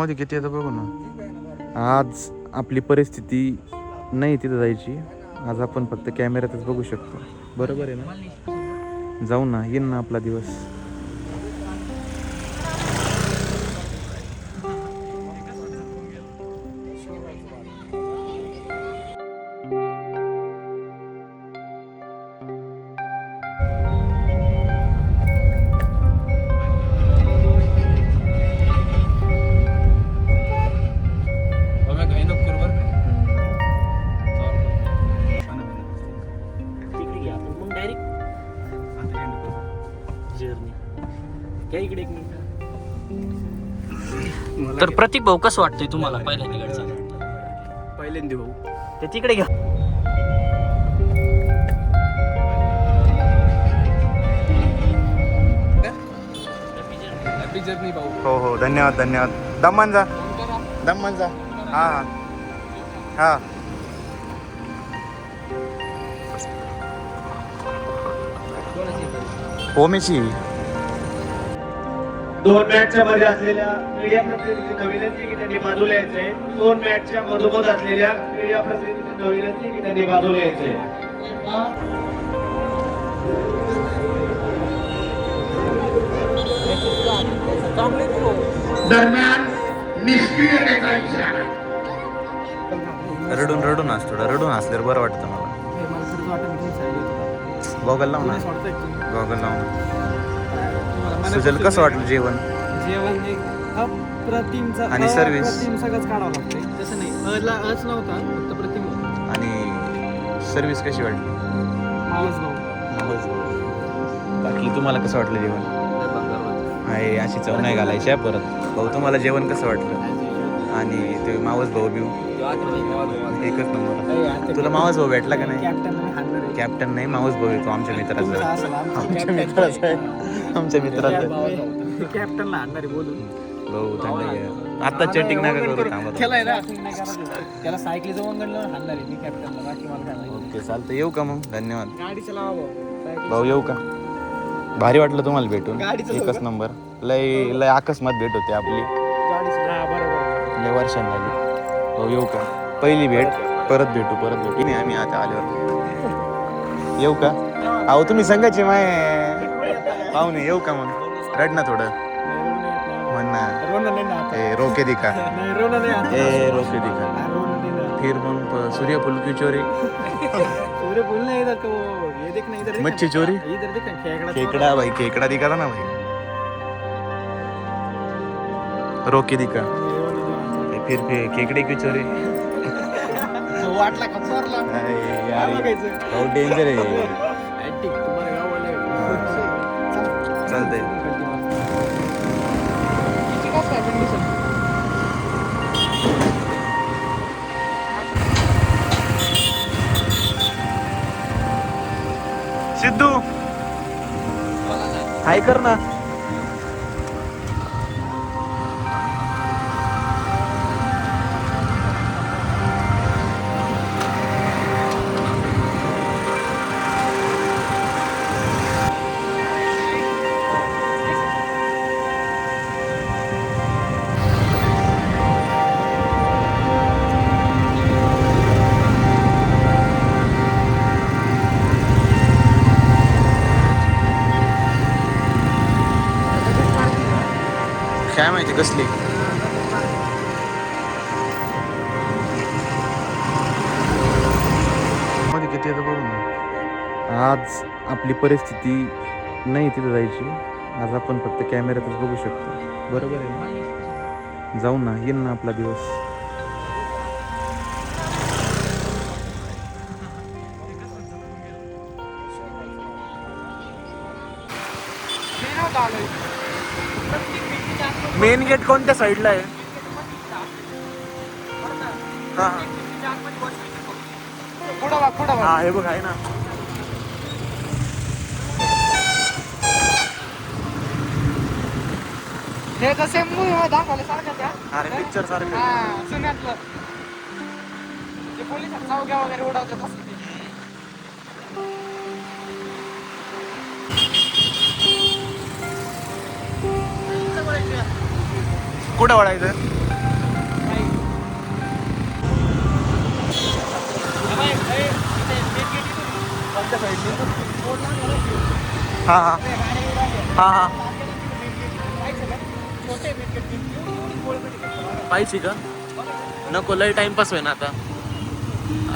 मध्ये किती येतं बघू ना. आज आपली परिस्थिती नाही तिथं जायची. आज आपण फक्त कॅमेऱ्यातच बघू शकतो. बरोबर आहे ना. जाऊ ना, येईन ना आपला दिवस. तर प्रतीक भाऊ कसं वाटतंय तुम्हाला पहिल्यांदा तिकडचा? पहिल्यांदा भाऊ ते तिकडे घ्या. हॅपी जर्नी भाऊ. हो हो, धन्यवाद धन्यवाद. दमन जा, दमन जा. हा हा हा. ओमेची 2 मॅचच्या मध्ये असलेल्या मीडिया प्रतिनिधींना विनंती की त्यांनी बाजूला यायचे. 2 मॅचच्या मधोमध असलेल्या मीडिया प्रतिनिधींना विनंती की त्यांनी बाजूला यायचे. दरम्यान निष्क्रियतेचा इशारा. रडून रडून हस, थोडं रडून हसल्यावर बरं वाटतं मला. गॉगल लाव ना, गॉगल लाव ना. सुजल कसं वाटलं जेवण? जेवण अप्रतिमचा आणि सर्व्हिस? अप्रतिम सगळंच काढावं लागतंय. तसं नाही अच नव्हता, फक्त प्रतिम होता. आणि सर्व्हिस कशी वाटली? मावस भाऊ बाकी तुम्हाला कसं वाटलं जेवण? आहे अशी चव नाही घालायची आहे परत. भाऊ तुम्हाला जेवण कसं वाटलं? आणि ते मावस भाऊ बिऊ एकच नंबर. तुला मावस भाऊ भेटला का नाही? कॅप्टन नाही, मावस भाऊ येतो आमच्या मित्राचा. आमच्या मित्राचा आहे, आमच्या मित्राचा आहे. कॅप्टनला हाणणारे बोलून भाऊ थंड घ्या. आता चॅटिंग नका करू, थांबा. त्याला सायकलीचं वंगण लावून हाणणारे मी कॅप्टनला. बाकी मला काय माहिती. ओके चालतं, येऊ का मग? धन्यवाद गाडी चलावा भाऊ. भाऊ, येऊ का? भारी वाटलं तुम्हाला भेटून. गाडीचं एकच नंबर. लय लय अकस्मात भेट होते आपली. गाडी बरोबर. लय वर्षांनी झाली. भाऊ येऊ का? पहिली भेट, परत भेटू नाही आम्ही आता आल्यावर. येऊ का? अहो तुम्ही संघाचे माय पाहुणे. येऊ का मग? रड ना थोडं, म्हण ना. ए रोके दिका, ए रोके दिका. फिर मग सूर्यफूल की चोरी, मच्छी चोरी. खेकडा भाई, खेकडा दिखा था ना भाई. रोके दिका. फिर खेकडे की चोरी. वाटला का चोरला? बहुत डेंजर आहे. चालतंय. सिद्धू हाय कर ना. काय माहिती कसली. मध्ये किती येतं बघू ना. आज आपली परिस्थिती नाही तिथं जायची. आज आपण फक्त कॅमेऱ्यातच बघू शकतो. बरोबर आहे ना. जाऊ ना, येईन ना आपला दिवस. मेन गेट कोणत्या साईडला आहे? हा हे बघ आहे ना. हे जसे मूवी दाखवले सारखं त्या. अरे पिक्चर सारखं. जुन्यातलं ते पोलीस चौक्या वगैरे उडवतात असं ते. कुठं वळायचं? हा हा हा हा पाहिजे का नको लय टाइमपास होय ना आता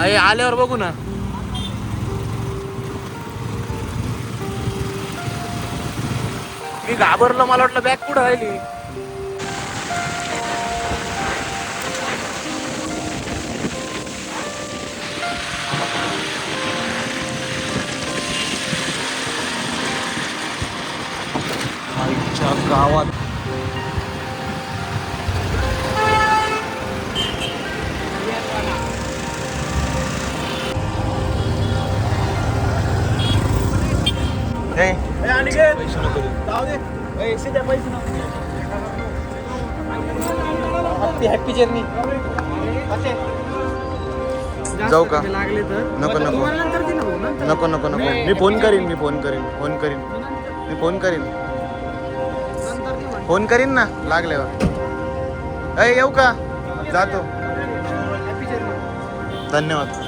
अरे आल्यावर बघू ना मी घाबरलो मला वाटलं बॅग कुठं राहिली आईच्या गावात हॅपी जर्नी जाऊ का लागले तर नको नको नंतर दे ना भाऊ, नंतर. नको नको नको मी फोन करीन मी फोन करीन ना लागल्यावर अय येऊ का जातो हॅपी जर्नी धन्यवाद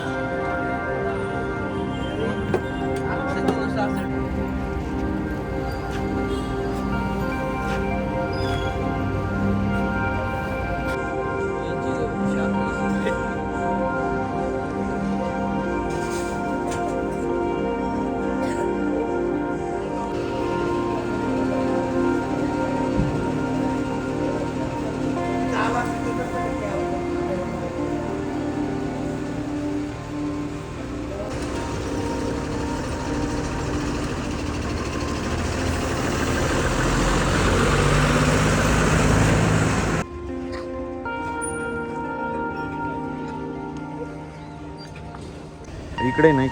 इकडे ना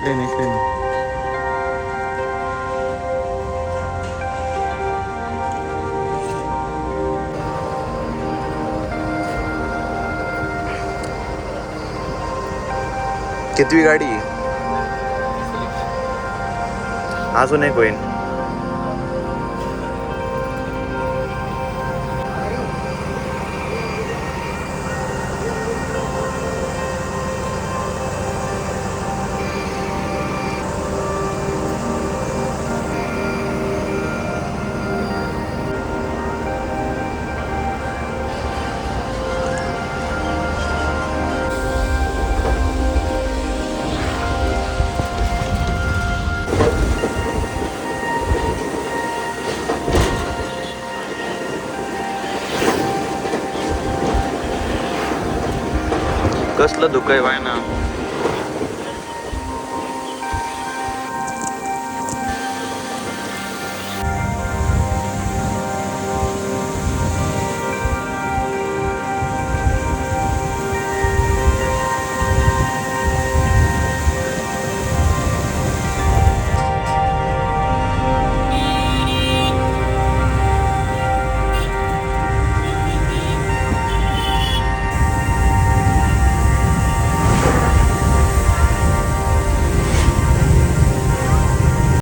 कितवी गाडी आहे? अजून एक होईल कसलं धुकं आहे बाय ना